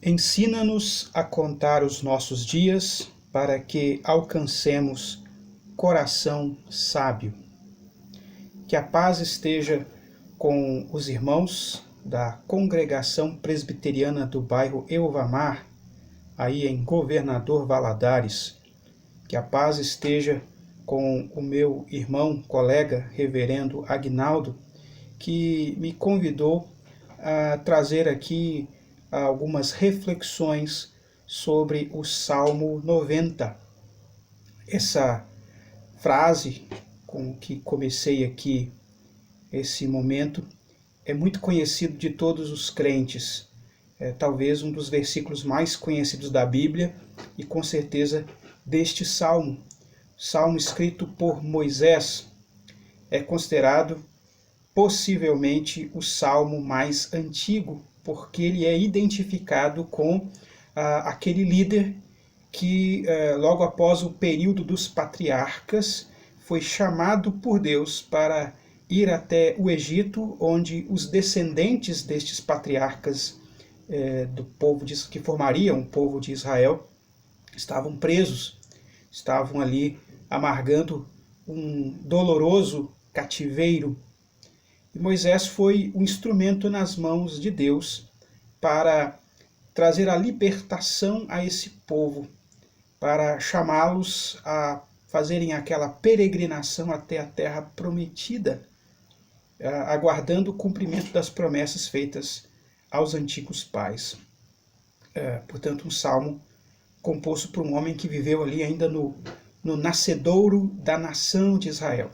Ensina-nos a contar os nossos dias para que alcancemos coração sábio. Que a paz esteja com os irmãos da Congregação Presbiteriana do bairro Elvamar, aí em Governador Valadares. Que a paz esteja com o meu irmão, colega, reverendo Agnaldo, que me convidou a trazer aqui algumas reflexões sobre o Salmo 90. Essa frase com que comecei aqui esse momento é muito conhecido de todos os crentes. É talvez um dos versículos mais conhecidos da Bíblia e com certeza deste salmo. Salmo escrito por Moisés. É considerado possivelmente o salmo mais antigo, porque ele é identificado com aquele líder que, logo após o período dos patriarcas, foi chamado por Deus para ir até o Egito, onde os descendentes destes patriarcas do povo que formariam o povo de Israel estavam presos, estavam ali amargando um doloroso cativeiro. E Moisés foi um instrumento nas mãos de Deus para trazer a libertação a esse povo, para chamá-los a fazerem aquela peregrinação até a terra prometida, aguardando o cumprimento das promessas feitas aos antigos pais. Portanto, um salmo composto por um homem que viveu ali ainda no nascedouro da nação de Israel.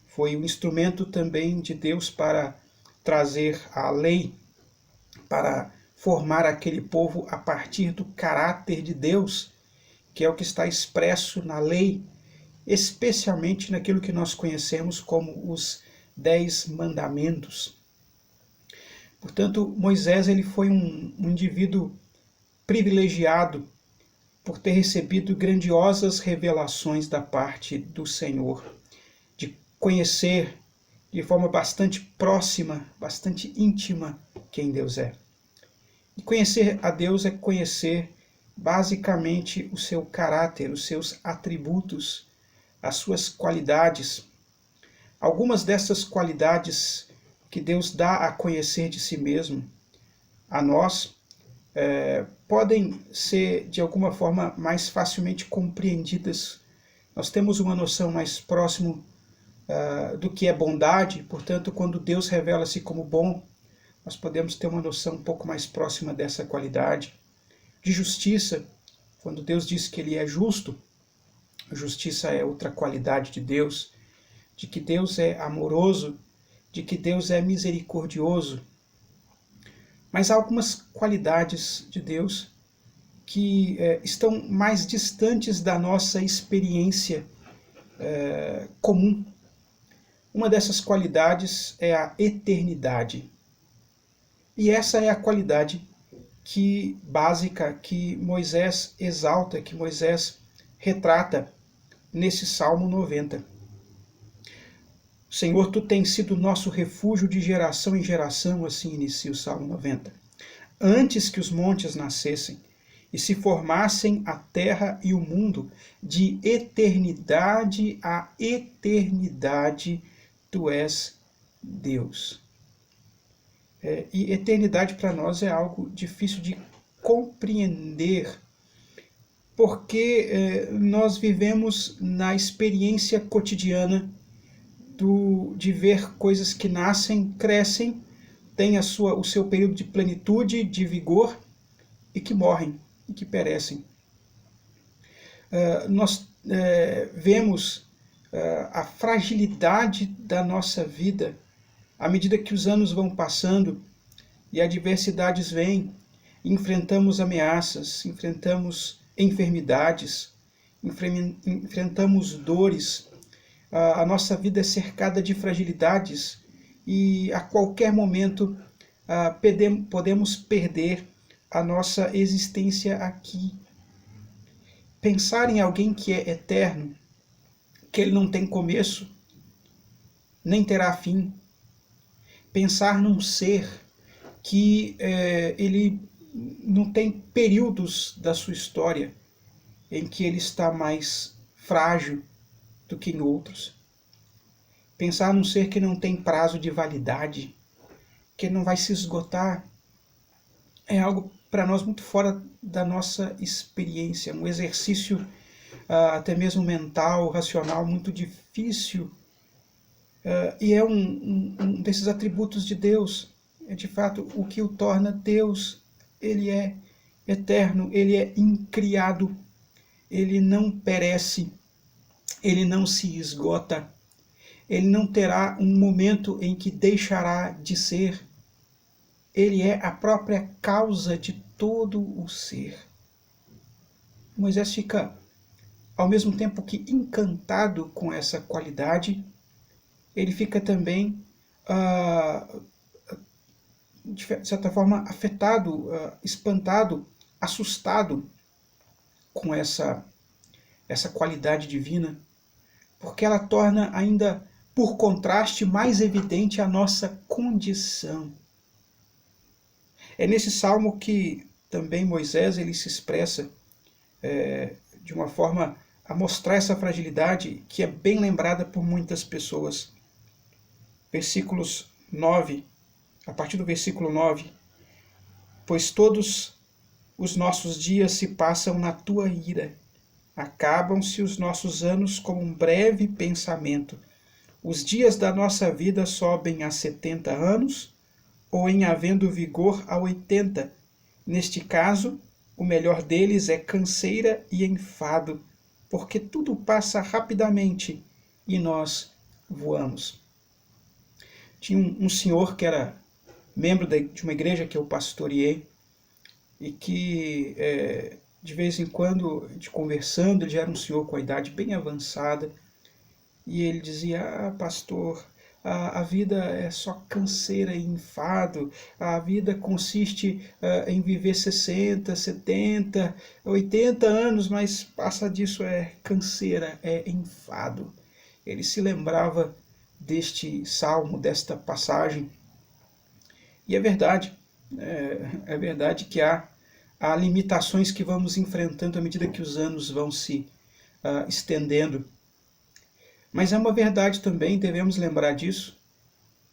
Foi um instrumento também de Deus para trazer a lei, para formar aquele povo a partir do caráter de Deus, que é o que está expresso na lei, especialmente naquilo que nós conhecemos como os 10 mandamentos. Portanto, Moisés ele foi um indivíduo privilegiado por ter recebido grandiosas revelações da parte do Senhor, de conhecer de forma bastante próxima, bastante íntima quem Deus é. E conhecer a Deus é conhecer basicamente o seu caráter, os seus atributos, as suas qualidades. Algumas dessas qualidades que Deus dá a conhecer de si mesmo a nós podem ser de alguma forma mais facilmente compreendidas. Nós temos uma noção mais próxima do que é bondade, portanto, quando Deus revela-se como bom, nós podemos ter uma noção um pouco mais próxima dessa qualidade. De justiça, quando Deus diz que Ele é justo, a justiça é outra qualidade de Deus, de que Deus é amoroso, de que Deus é misericordioso. Mas há algumas qualidades de Deus que estão mais distantes da nossa experiência comum. Uma dessas qualidades é a eternidade. E essa é a qualidade básica que Moisés exalta, que Moisés retrata nesse Salmo 90. Senhor, Tu tens sido nosso refúgio de geração em geração, assim inicia o Salmo 90. Antes que os montes nascessem e se formassem a terra e o mundo, de eternidade a eternidade, Tu és Deus. E eternidade para nós é algo difícil de compreender, porque nós vivemos na experiência cotidiana de ver coisas que nascem, crescem, têm o seu período de plenitude, de vigor, e que morrem, e que perecem. Nós vemos a fragilidade da nossa vida à medida que os anos vão passando e adversidades vêm, enfrentamos ameaças, enfrentamos enfermidades, enfrentamos dores. A nossa vida é cercada de fragilidades e a qualquer momento podemos perder a nossa existência aqui. Pensar em alguém que é eterno, que ele não tem começo, nem terá fim. Pensar num ser que ele não tem períodos da sua história em que ele está mais frágil do que em outros. Pensar num ser que não tem prazo de validade, que não vai se esgotar, é algo para nós muito fora da nossa experiência, um exercício até mesmo mental, racional, muito difícil. E é um desses atributos de Deus. É de fato o que o torna Deus. Ele é eterno, ele é incriado, ele não perece, ele não se esgota, ele não terá um momento em que deixará de ser. Ele é a própria causa de todo o ser. Moisés fica, ao mesmo tempo que encantado com essa qualidade, ele fica também, de certa forma, afetado, espantado, assustado com essa qualidade divina, porque ela torna ainda, por contraste, mais evidente a nossa condição. É nesse salmo que também Moisés ele se expressa de uma forma a mostrar essa fragilidade que é bem lembrada por muitas pessoas. Versículos 9, a partir do versículo 9: pois todos os nossos dias se passam na tua ira, acabam-se os nossos anos como um breve pensamento. Os dias da nossa vida sobem a 70 anos, ou em havendo vigor a 80. Neste caso, o melhor deles é canseira e enfado, porque tudo passa rapidamente e nós voamos. Tinha um senhor que era membro de uma igreja que eu pastoreei, e que de vez em quando, conversando, ele já era um senhor com a idade bem avançada, e ele dizia: pastor, a vida é só canseira e enfado, a vida consiste em viver 60, 70, 80 anos, mas passa disso é canseira, é enfado. Ele se lembrava deste salmo, desta passagem, e é verdade que há limitações que vamos enfrentando à medida que os anos vão se estendendo. Mas é uma verdade também, devemos lembrar disso,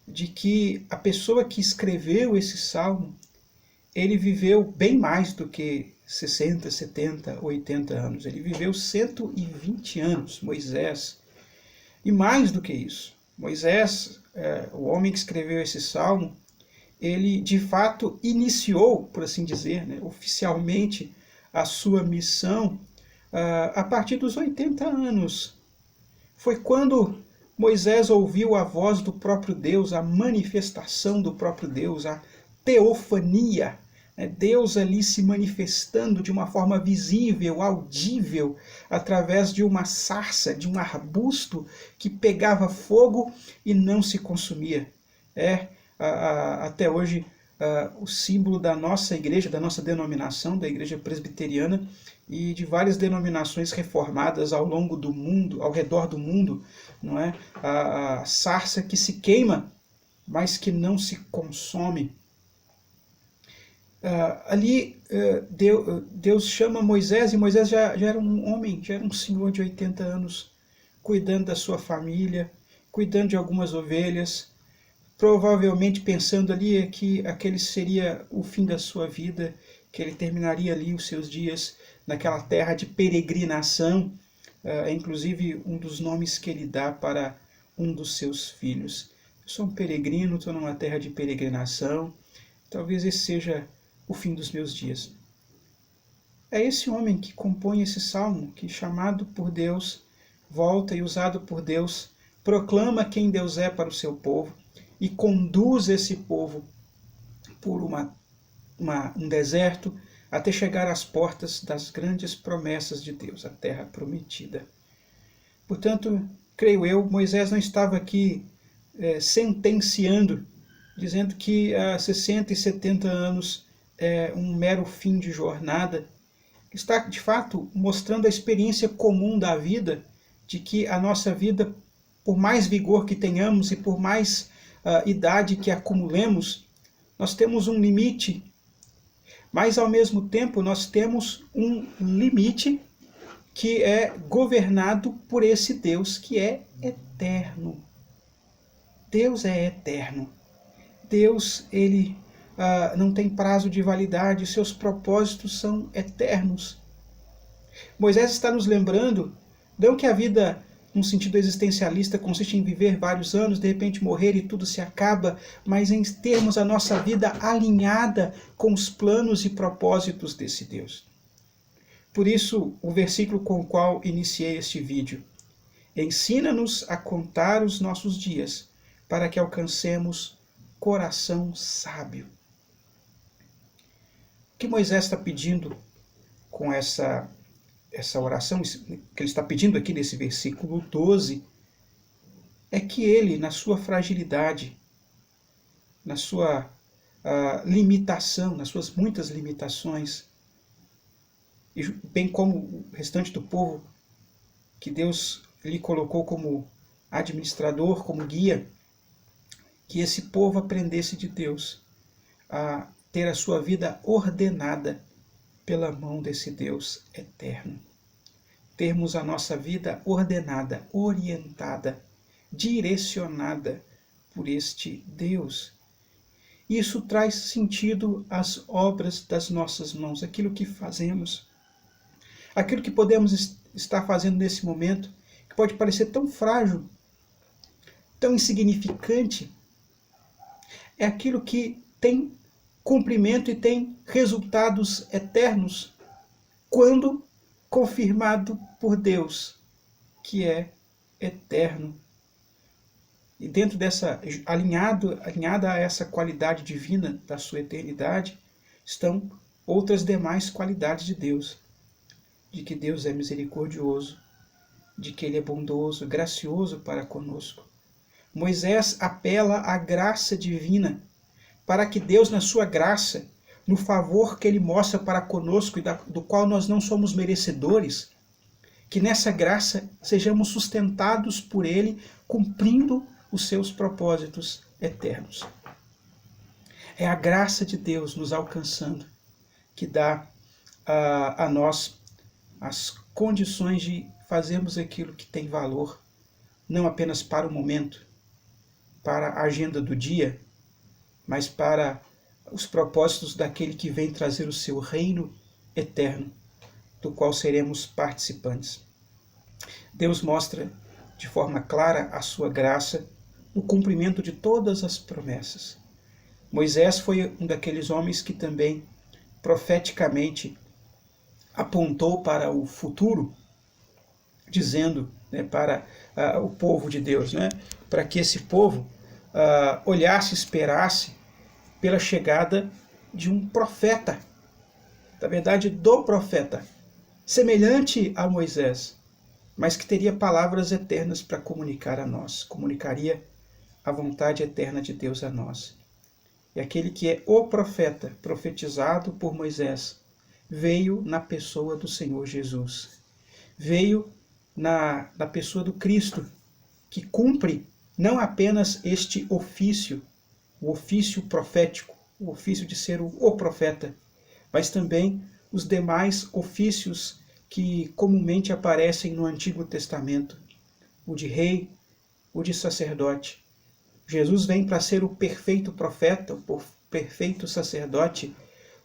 de que a pessoa que escreveu esse salmo, ele viveu bem mais do que 60, 70, 80 anos. Ele viveu 120 anos, Moisés. E mais do que isso, Moisés, o homem que escreveu esse salmo, ele de fato iniciou, por assim dizer, oficialmente a sua missão a partir dos 80 anos. Foi quando Moisés ouviu a voz do próprio Deus, a manifestação do próprio Deus, a teofania, Deus ali se manifestando de uma forma visível, audível, através de uma sarça, de um arbusto que pegava fogo e não se consumia. Até hoje, o símbolo da nossa igreja, da nossa denominação, da igreja presbiteriana, e de várias denominações reformadas ao longo do mundo, ao redor do mundo, não é? A sarça que se queima, mas que não se consome. Deus chama Moisés, e Moisés já era um homem, já era um senhor de 80 anos, cuidando da sua família, cuidando de algumas ovelhas, provavelmente pensando ali que aquele seria o fim da sua vida, que ele terminaria ali os seus dias naquela terra de peregrinação, inclusive um dos nomes que ele dá para um dos seus filhos. Eu sou um peregrino, estou numa terra de peregrinação, talvez esse seja o fim dos meus dias. É esse homem que compõe esse salmo, que chamado por Deus, volta e usado por Deus, proclama quem Deus é para o seu povo e conduz esse povo por um deserto até chegar às portas das grandes promessas de Deus, a terra prometida. Portanto, creio eu, Moisés não estava aqui sentenciando, dizendo que 60 e 70 anos é um mero fim de jornada. Está, de fato, mostrando a experiência comum da vida, de que a nossa vida, por mais vigor que tenhamos e por mais idade que acumulemos, nós temos um limite, mas ao mesmo tempo nós temos um limite que é governado por esse Deus que é eterno. Deus é eterno. Deus, ele não tem prazo de validade, seus propósitos são eternos. Moisés está nos lembrando, não que a vida, num sentido existencialista, consiste em viver vários anos, de repente morrer e tudo se acaba, mas em termos a nossa vida alinhada com os planos e propósitos desse Deus. Por isso, o versículo com o qual iniciei este vídeo: ensina-nos a contar os nossos dias, para que alcancemos coração sábio. O que Moisés está pedindo com essa oração, que ele está pedindo aqui nesse versículo 12, é que ele, na sua fragilidade, na sua limitação, nas suas muitas limitações, e bem como o restante do povo que Deus lhe colocou como administrador, como guia, que esse povo aprendesse de Deus a ter a sua vida ordenada pela mão desse Deus eterno. Termos a nossa vida ordenada, orientada, direcionada por este Deus. Isso traz sentido às obras das nossas mãos, aquilo que fazemos, aquilo que podemos estar fazendo nesse momento, que pode parecer tão frágil, tão insignificante, é aquilo que tem cumprimento e tem resultados eternos quando confirmado por Deus, que é eterno. E dentro dessa, alinhada a essa qualidade divina da sua eternidade, estão outras demais qualidades de Deus. De que Deus é misericordioso, de que Ele é bondoso, gracioso para conosco. Moisés apela à graça divina, para que Deus, na sua graça, no favor que Ele mostra para conosco e do qual nós não somos merecedores, que nessa graça sejamos sustentados por Ele, cumprindo os seus propósitos eternos. É a graça de Deus nos alcançando que dá a nós as condições de fazermos aquilo que tem valor, não apenas para o momento, para a agenda do dia, mas para os propósitos daquele que vem trazer o seu reino eterno, do qual seremos participantes. Deus mostra de forma clara a sua graça no cumprimento de todas as promessas. Moisés foi um daqueles homens que também profeticamente apontou para o futuro, dizendo, para o povo de Deus, para que esse povo olhasse, esperasse pela chegada de um profeta, na verdade do profeta, semelhante a Moisés, mas que teria palavras eternas para comunicar a nós, comunicaria a vontade eterna de Deus a nós. E aquele que é o profeta profetizado por Moisés veio na pessoa do Senhor Jesus. Veio na pessoa do Cristo, que cumpre não apenas este ofício, o ofício profético, o ofício de ser o profeta, mas também os demais ofícios que comumente aparecem no Antigo Testamento, o de rei, o de sacerdote. Jesus vem para ser o perfeito profeta, o perfeito sacerdote,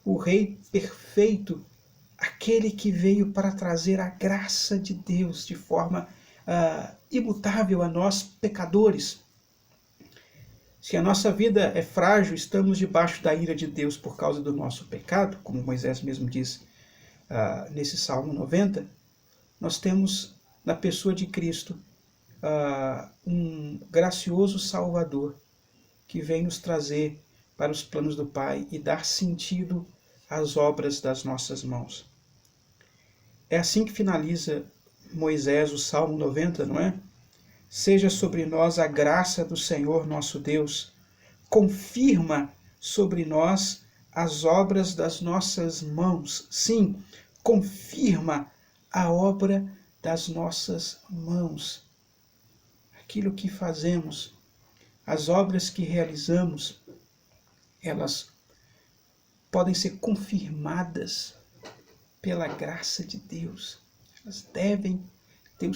o rei perfeito, aquele que veio para trazer a graça de Deus de forma imutável a nós, pecadores. Se a nossa vida é frágil, estamos debaixo da ira de Deus por causa do nosso pecado, como Moisés mesmo diz nesse Salmo 90, nós temos na pessoa de Cristo um gracioso Salvador que vem nos trazer para os planos do Pai e dar sentido às obras das nossas mãos. É assim que finaliza Moisés o Salmo 90, não é? Seja sobre nós a graça do Senhor nosso Deus, confirma sobre nós as obras das nossas mãos. Sim, confirma a obra das nossas mãos. Aquilo que fazemos, as obras que realizamos, elas podem ser confirmadas pela graça de Deus. Elas devem ter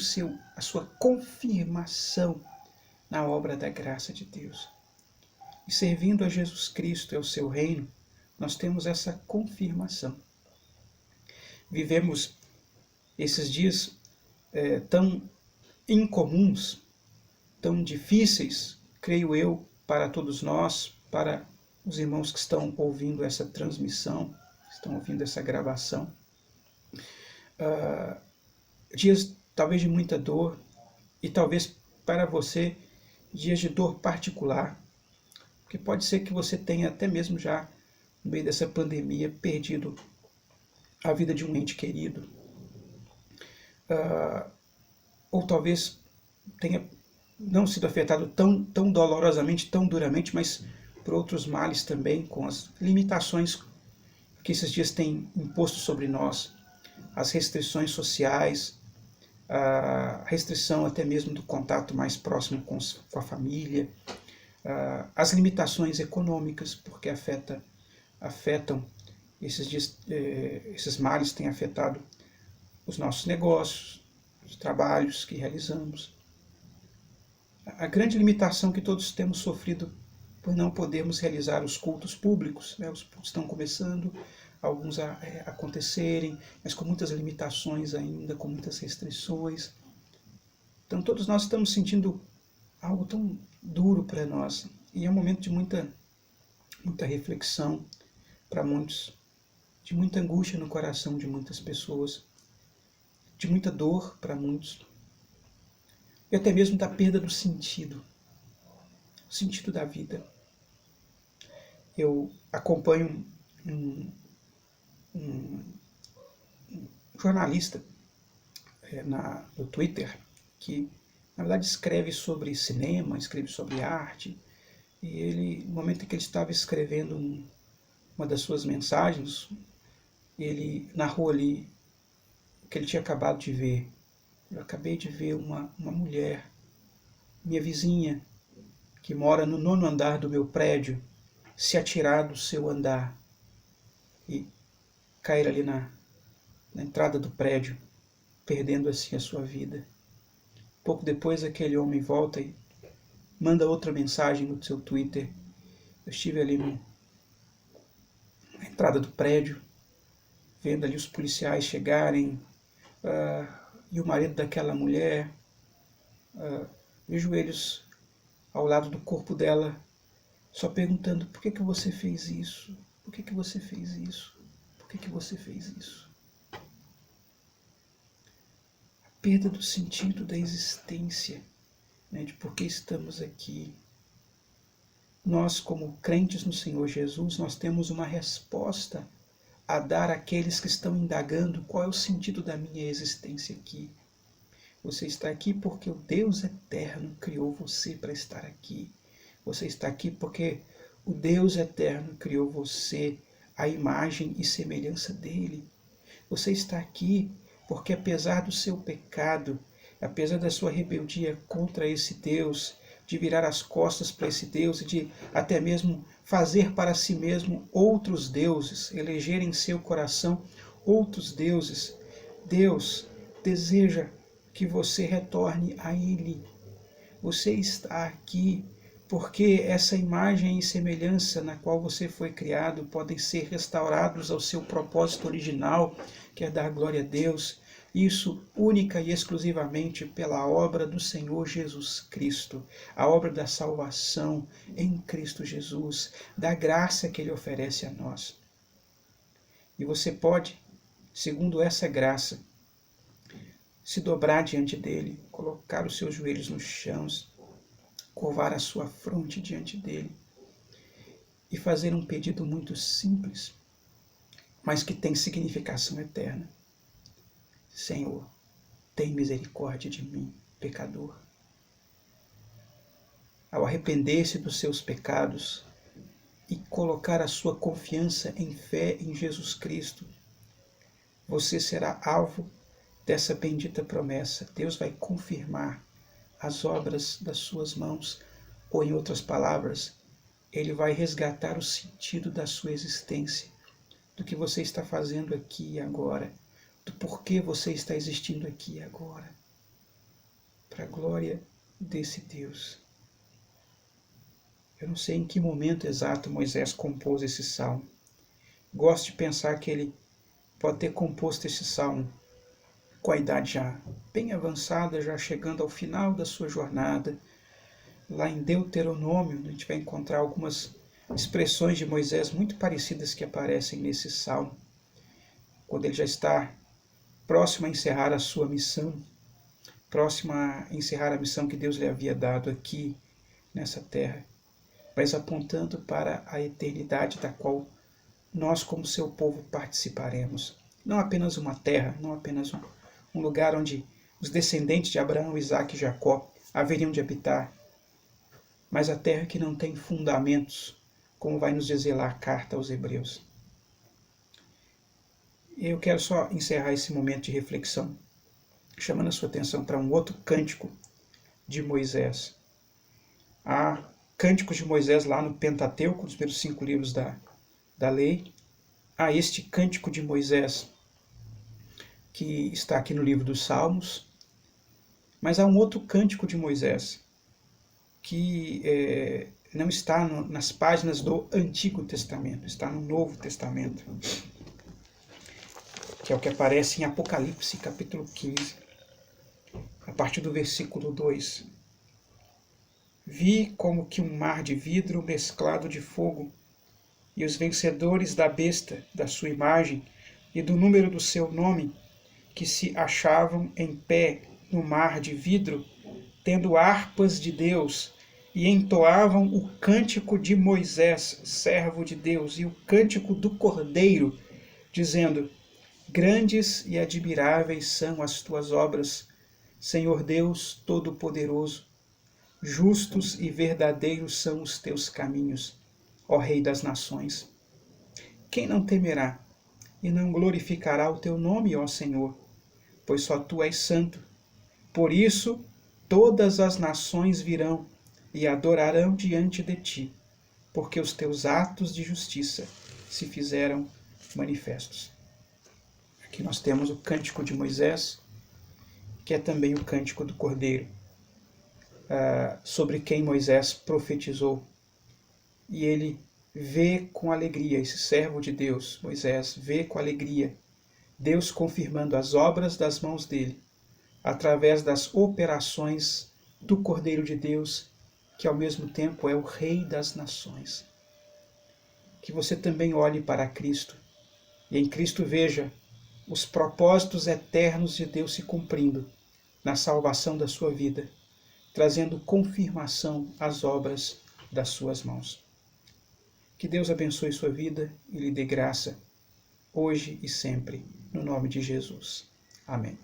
a sua confirmação na obra da graça de Deus. E servindo a Jesus Cristo e ao seu reino, nós temos essa confirmação. Vivemos esses dias tão incomuns, tão difíceis, creio eu, para todos nós, para os irmãos que estão ouvindo essa transmissão, estão ouvindo essa gravação. Dias talvez de muita dor, e talvez para você dias de dor particular, porque pode ser que você tenha até mesmo já, no meio dessa pandemia, perdido a vida de um ente querido, ou talvez tenha não sido afetado tão dolorosamente, tão duramente, mas por outros males também, com as limitações que esses dias têm imposto sobre nós, as restrições sociais, a restrição até mesmo do contato mais próximo com a família, as limitações econômicas, porque afetam esses dias, esses males têm afetado os nossos negócios, os trabalhos que realizamos. A grande limitação que todos temos sofrido por não podermos realizar os cultos públicos, né? Os cultos estão começando, alguns a acontecerem, mas com muitas limitações ainda, com muitas restrições. Então todos nós estamos sentindo algo tão duro para nós, e é um momento de muita reflexão para muitos, de muita angústia no coração de muitas pessoas, de muita dor para muitos, e até mesmo da perda do sentido, o sentido da vida. Eu acompanho um jornalista no Twitter que, na verdade, escreve sobre cinema, escreve sobre arte, e ele, no momento em que ele estava escrevendo uma das suas mensagens, ele narrou ali o que ele tinha acabado de ver. Eu acabei de ver uma mulher, minha vizinha, que mora no 9º andar do meu prédio, se atirar do seu andar e cair ali na entrada do prédio, perdendo assim a sua vida. Pouco depois aquele homem volta e manda outra mensagem no seu Twitter. Eu estive ali na entrada do prédio, vendo ali os policiais chegarem, e o marido daquela mulher, de joelhos ao lado do corpo dela, só perguntando: por que você fez isso? Por que você fez isso? Por que você fez isso? A perda do sentido da existência, né, de por que estamos aqui. Nós, como crentes no Senhor Jesus, nós temos uma resposta a dar àqueles que estão indagando qual é o sentido da minha existência aqui. Você está aqui porque o Deus eterno criou você para estar aqui. Você está aqui porque o Deus eterno criou você à imagem e semelhança dele. Você está aqui porque, apesar do seu pecado, apesar da sua rebeldia contra esse Deus, de virar as costas para esse Deus e de até mesmo fazer para si mesmo outros deuses, eleger em seu coração outros deuses, Deus deseja que você retorne a Ele. Você está aqui porque essa imagem e semelhança na qual você foi criado podem ser restaurados ao seu propósito original, que é dar glória a Deus. Isso única e exclusivamente pela obra do Senhor Jesus Cristo, a obra da salvação em Cristo Jesus, da graça que Ele oferece a nós. E você pode, segundo essa graça, se dobrar diante dele, colocar os seus joelhos no chão, curvar a sua fronte diante dele e fazer um pedido muito simples, mas que tem significação eterna. Senhor, tem misericórdia de mim, pecador. Ao arrepender-se dos seus pecados e colocar a sua confiança em fé em Jesus Cristo, você será alvo dessa bendita promessa. Deus vai confirmar as obras das suas mãos, ou em outras palavras, Ele vai resgatar o sentido da sua existência do que você está fazendo aqui e agora, do porquê você está existindo aqui e agora, para a glória desse Deus. Eu não sei em que momento exato Moisés compôs esse salmo. Gosto de pensar que ele pode ter composto esse salmo com a idade já bem avançada, já chegando ao final da sua jornada. Lá em Deuteronômio, a gente vai encontrar algumas expressões de Moisés muito parecidas que aparecem nesse salmo, quando ele já está próximo a encerrar a sua missão, próximo a encerrar a missão que Deus lhe havia dado aqui nessa terra, mas apontando para a eternidade da qual nós, como seu povo, participaremos. Não apenas uma terra, não apenas um lugar onde os descendentes de Abraão, Isaque e Jacó haveriam de habitar, mas a terra que não tem fundamentos, como vai nos dizer lá a carta aos Hebreus. Eu quero só encerrar esse momento de reflexão, chamando a sua atenção para um outro cântico de Moisés. Há cânticos de Moisés lá no Pentateuco, nos primeiros 5 livros da lei. Há este cântico de Moisés, que está aqui no livro dos Salmos, mas há um outro cântico de Moisés, que não está nas páginas do Antigo Testamento, está no Novo Testamento, que é o que aparece em Apocalipse, capítulo 15, a partir do versículo 2. Vi como que um mar de vidro mesclado de fogo, e os vencedores da besta, da sua imagem e do número do seu nome, que se achavam em pé no mar de vidro, tendo harpas de Deus, e entoavam o cântico de Moisés, servo de Deus, e o cântico do Cordeiro, dizendo: Grandes e admiráveis são as tuas obras, Senhor Deus Todo-Poderoso. Justos e verdadeiros são os teus caminhos, ó Rei das nações. Quem não temerá e não glorificará o teu nome, ó Senhor? Pois só tu és santo. Por isso, todas as nações virão e adorarão diante de ti, porque os teus atos de justiça se fizeram manifestos. Aqui nós temos o cântico de Moisés, que é também o cântico do Cordeiro, sobre quem Moisés profetizou. E ele vê com alegria, esse servo de Deus, Moisés, vê com alegria Deus confirmando as obras das mãos dele, através das operações do Cordeiro de Deus, que ao mesmo tempo é o Rei das nações. Que você também olhe para Cristo, e em Cristo veja os propósitos eternos de Deus se cumprindo na salvação da sua vida, trazendo confirmação às obras das suas mãos. Que Deus abençoe sua vida e lhe dê graça, hoje e sempre, no nome de Jesus. Amém.